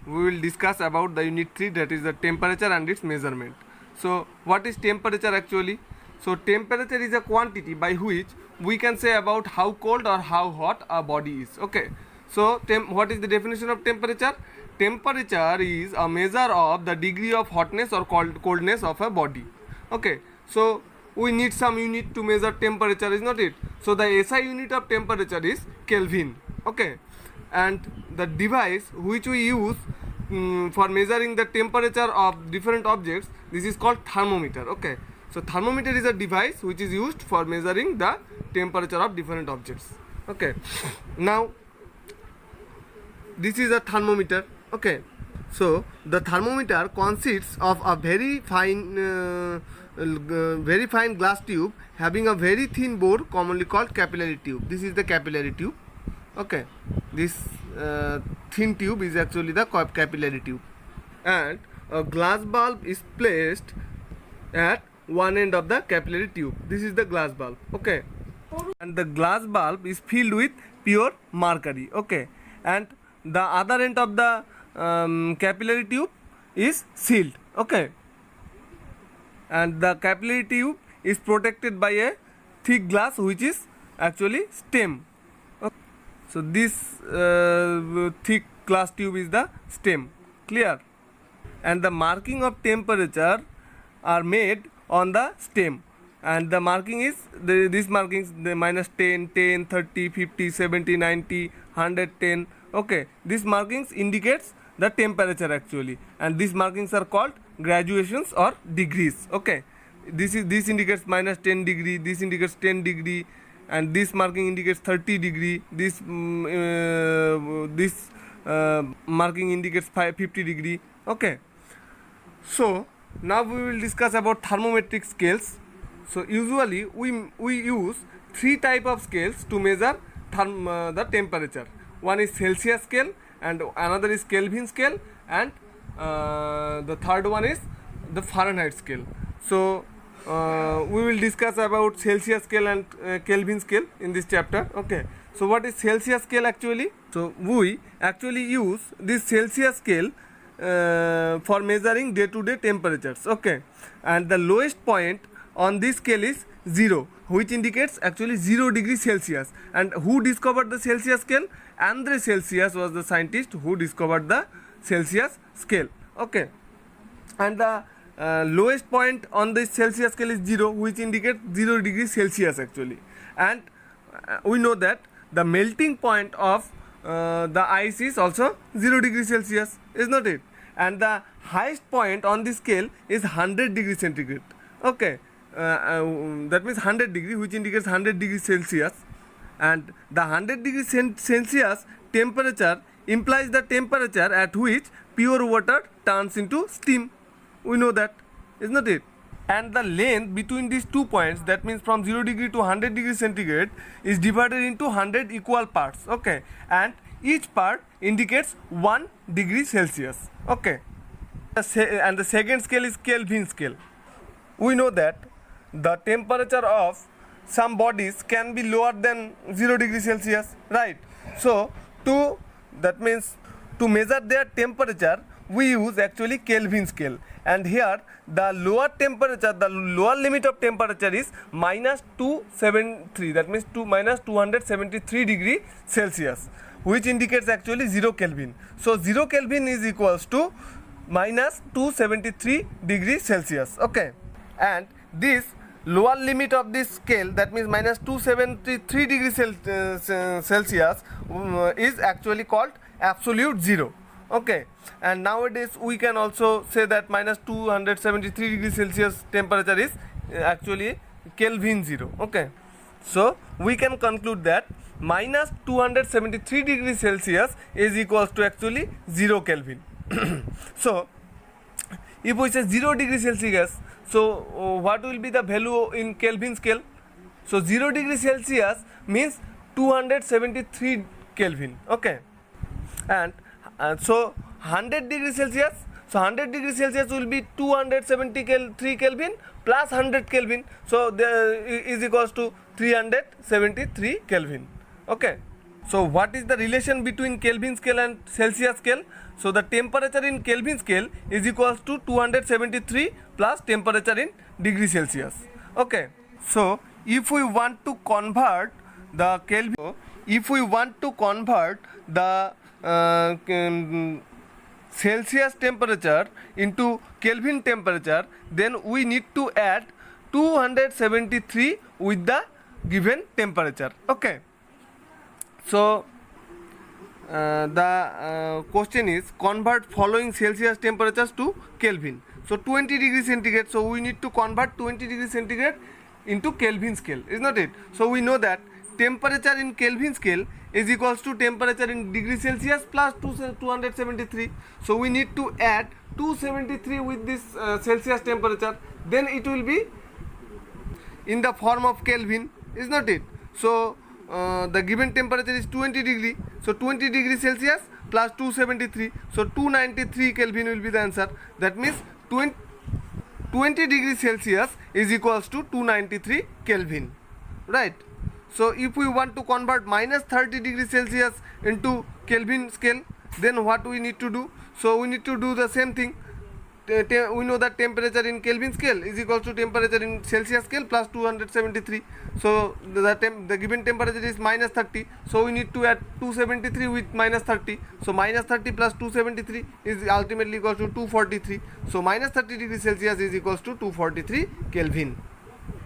we will discuss about the unit 3, that is the temperature and its measurement. So what is temperature actually? So temperature is a quantity by which we can say about how cold or how hot a body is. Okay. So what is the definition of temperature? Temperature is a measure of the degree of hotness or coldness of a body. Okay. So we need some unit to measure temperature, is not it? So the SI unit of temperature is Kelvin. Okay. And the device which we use for measuring the temperature of different objects, this is called thermometer. Okay. So thermometer is a device which is used for measuring the temperature of different objects. Okay. Now this is a thermometer. Okay. So the thermometer consists of a very fine glass tube having a very thin bore, commonly called capillary tube. This is the capillary tube. Okay. This thin tube is actually the capillary tube, and a glass bulb is placed at one end of the capillary tube. This is the glass bulb. Okay. And the glass bulb is filled with pure mercury. Okay. And the other end of the capillary tube is sealed. Okay. And the capillary tube is protected by a thick glass which is actually stem. Okay. So this thick glass tube is the stem. Clear? And the marking of temperature are made on the stem, and the marking is these markings, the minus 10, 10, 30, 50, 70, 90, 110. Okay, these markings indicates the temperature actually, and these markings are called graduations or degrees. Okay, this indicates minus 10 degree, this indicates 10 degree, and this marking indicates 30 degree, this marking indicates 50 degree. Okay. So now we will discuss about thermometric scales. So usually we use three type of scales to measure the temperature. One is Celsius scale, and another is Kelvin scale, and the third one is the Fahrenheit scale. So we will discuss about Celsius scale and Kelvin scale in this chapter. Okay. So what is Celsius scale actually? So we actually use this Celsius scale for measuring day-to-day temperatures. Okay. And the lowest point on this scale is 0, which indicates actually 0 degree Celsius. And who discovered the Celsius scale? Andre Celsius was the scientist who discovered the Celsius scale. Okay. And the lowest point on this Celsius scale is 0, which indicates 0 degree Celsius actually. And we know that the melting point of the ice is also 0 degree Celsius, is not it? And the highest point on this scale is 100 degree centigrade. Okay. That means 100 degree, which indicates 100 degree Celsius. And the 100 degree Celsius temperature implies the temperature at which pure water turns into steam. We know that, is not it? And the length between these 2 points, that means from 0 degree to 100 degree centigrade, is divided into 100 equal parts. Okay. And each part indicates 1 degree Celsius. Okay. And the second scale is Kelvin scale. We know that the temperature of some bodies can be lower than 0 degree Celsius, right? So that means to measure their temperature, we use actually Kelvin scale. And here the lower temperature, the lower limit of temperature is minus 273, that means minus 273 degree Celsius, which indicates actually 0 Kelvin. So 0 Kelvin is equals to minus 273 degree Celsius. Okay. And this lower limit of this scale, that means minus 273 degree Celsius is actually called absolute zero. Okay. And nowadays we can also say that minus 273 degree Celsius temperature is actually Kelvin zero. Okay. So we can conclude that minus 273 degree Celsius is equals to actually 0 Kelvin. So if we say 0 degree Celsius, so what will be the value in Kelvin scale? So 0 degree Celsius means 273 Kelvin. Okay. And so 100 degree Celsius, so 100 degree Celsius will be 273 Kelvin plus 100 Kelvin. So there is equals to 373 Kelvin. Okay. So what is the relation between Kelvin scale and Celsius scale? So the temperature in Kelvin scale is equals to 273 plus temperature in degree Celsius. Okay. So if we want to convert the Kelvin, if we want to convert the Celsius temperature into Kelvin temperature, then we need to add 273 with the given temperature. Okay. So the question is convert following Celsius temperatures to Kelvin. So 20 degrees centigrade. So we need to convert 20 degrees centigrade into Kelvin scale, is not it? So we know that temperature in Kelvin scale is equals to temperature in degree Celsius plus 273. So we need to add 273 with this Celsius temperature. Then it will be in the form of Kelvin, is not it? So the given temperature is 20 degree. So 20 degrees Celsius plus 273. So 293 Kelvin will be the answer. That means 20 degrees Celsius is equals to 293 Kelvin. Right. So if we want to convert minus 30 degrees Celsius into Kelvin scale, then what we need to do? So we need to do the same thing. We know that temperature in Kelvin scale is equal to temperature in Celsius scale plus 273. So the given temperature is minus 30. So we need to add 273 with minus 30. So minus 30 plus 273 is ultimately equal to 243. So minus 30 degrees Celsius is equals to 243 Kelvin.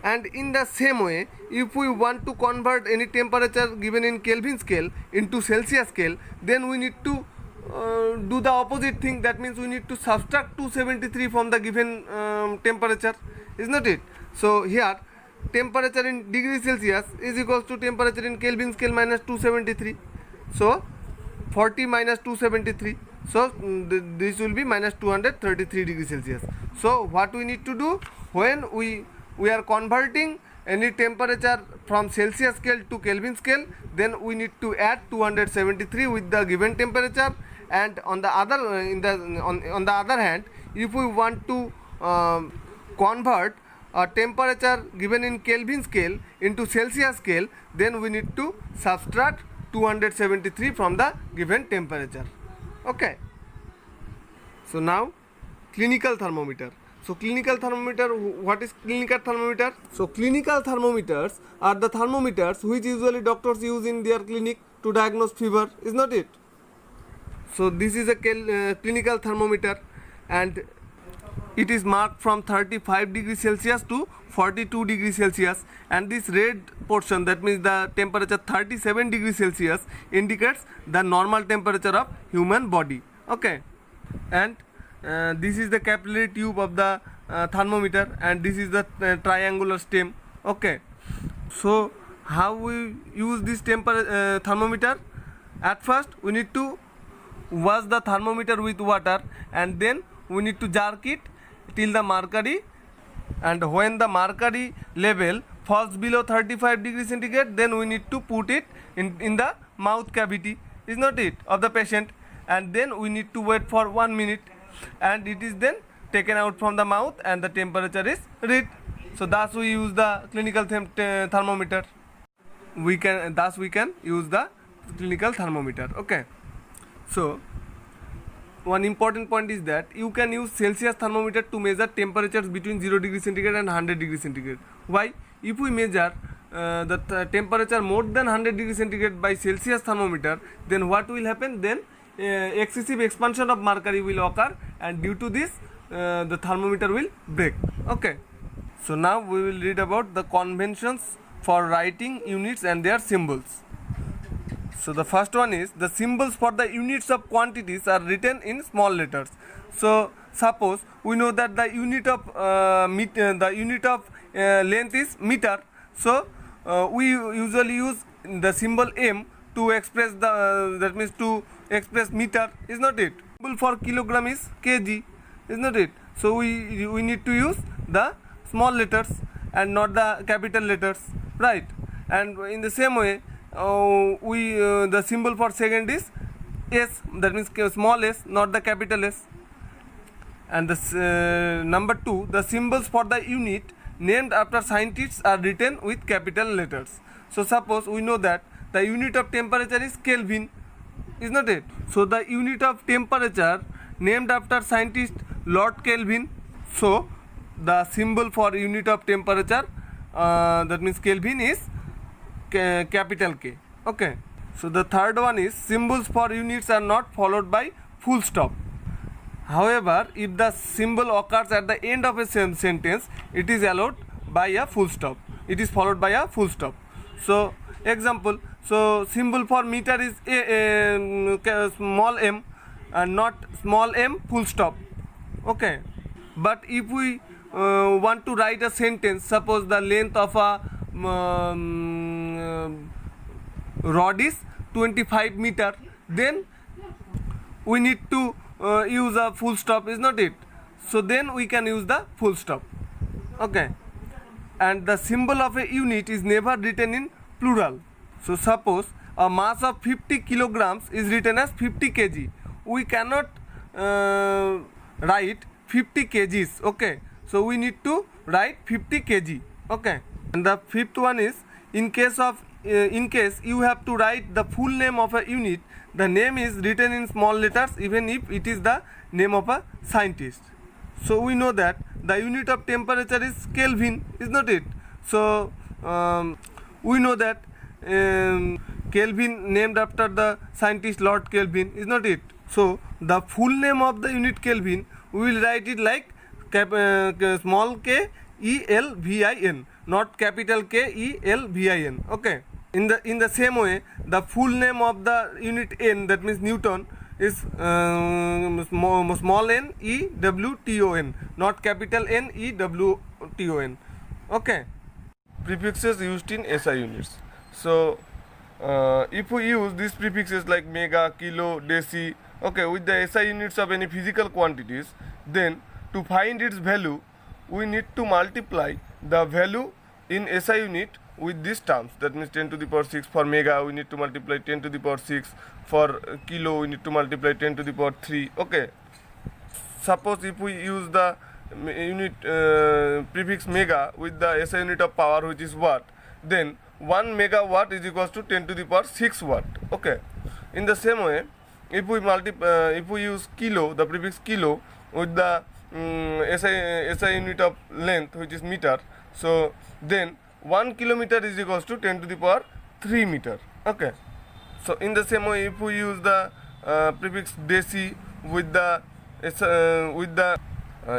And in the same way, if we want to convert any temperature given in Kelvin scale into Celsius scale, then we need to do the opposite thing. That means we need to subtract 273 from the given temperature, is not it? So here temperature in degree Celsius is equals to temperature in Kelvin scale minus 273. So 40 minus 273. So this will be minus 233 degrees Celsius. So what we need to do when we are converting any temperature from Celsius scale to Kelvin scale, then we need to add 273 with the given temperature. And on the other on the other hand, if we want to convert a temperature given in Kelvin scale into Celsius scale, then we need to subtract 273 from the given temperature. Okay. So now clinical thermometer. So clinical thermometer, what is clinical thermometer? So clinical thermometers are the thermometers which usually doctors use in their clinic to diagnose fever, is not it? So this is a clinical thermometer, and it is marked from 35 degrees Celsius to 42 degrees Celsius, and this red portion, that means the temperature 37 degrees Celsius, indicates the normal temperature of human body. Okay. And this is the capillary tube of the thermometer, and this is the triangular stem. Okay. So how we use this thermometer? At first we need to wash the thermometer with water, and then we need to jerk it till the mercury, and when the mercury level falls below 35 degrees centigrade, then we need to put it in the mouth cavity, is not it, of the patient, and then we need to wait for 1 minute, and it is then taken out from the mouth and the temperature is read. So thus we use the clinical thermometer. We can use the clinical thermometer. Okay. So one important point is that you can use Celsius thermometer to measure temperatures between 0 degree centigrade and 100 degree centigrade. Why? If we measure the temperature more than 100 degree centigrade by Celsius thermometer, then what will happen? Then excessive expansion of mercury will occur, and due to this the thermometer will break. Okay. So now we will read about the conventions for writing units and their symbols. So the first one is the symbols for the units of quantities are written in small letters. So suppose we know that the unit of length is meter. So we usually use the symbol m to express that means to express meter, is not it? Symbol for kilogram is kg, is not it? So we need to use the small letters and not the capital letters, right? And in the same way, the symbol for second is s, that means small s, not the capital S. And the number 2, the symbols for the unit named after scientists are written with capital letters. So suppose we know that the unit of temperature is Kelvin, is not it? So the unit of temperature named after scientist Lord Kelvin. So the symbol for unit of temperature, that means Kelvin, is capital K. Okay. So the third one is symbols for units are not followed by full stop. However, if the symbol occurs at the end of a sentence, it is allowed by a full stop. It is followed by a full stop. So example, so symbol for meter is small m and not small m full stop. Okay. But if we want to write a sentence, suppose the length of a rod is 25 meter, then we need to use a full stop, is not it? So then we can use the full stop. Okay. And the symbol of a unit is never written in plural. So suppose a mass of 50 kilograms is written as 50 kg. We cannot write 50 kgs. Okay. So we need to write 50 kg. Okay. And the fifth one is in case you have to write the full name of a unit, the name is written in small letters even if it is the name of a scientist. So we know that the unit of temperature is Kelvin, is not it? So we know that Kelvin named after the scientist Lord Kelvin, is not it? So the full name of the unit Kelvin, we will write it like small k E L V I N, not capital K E L V I N. Okay. In the same way, the full name of the unit N, that means Newton, is small n E W T O N, not capital N E W T O N. Okay. Prefixes used in SI units. So if we use these prefixes like mega, kilo, deci, okay, with the SI units of any physical quantities, then to find its value, we need to multiply the value in SI unit with these terms. That means 10 to the power 6 for mega, we need to multiply 10 to the power 6. For kilo, we need to multiply 10 to the power 3. Okay. Suppose if we use the unit prefix mega with the SI unit of power, which is watt, then 1 megawatt is equals to 10 to the power 6 watt. Okay. In the same way, if we use kilo, the prefix kilo, with the SI unit of length, which is meter, so then 1 kilometer is equals to 10 to the power 3 meter. Okay. So in the same way, if we use the prefix deci with the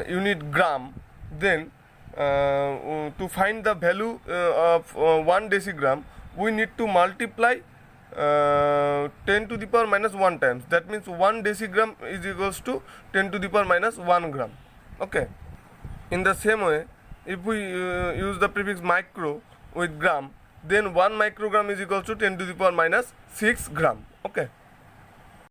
unit gram, then to find the value of 1 decigram, we need to multiply 10 to the power minus 1 times. That means 1 decigram is equals to 10 to the power minus 1 gram. Okay. In the same way, if we use the prefix micro with gram, then 1 microgram is equals to 10 to the power minus 6 gram. Okay.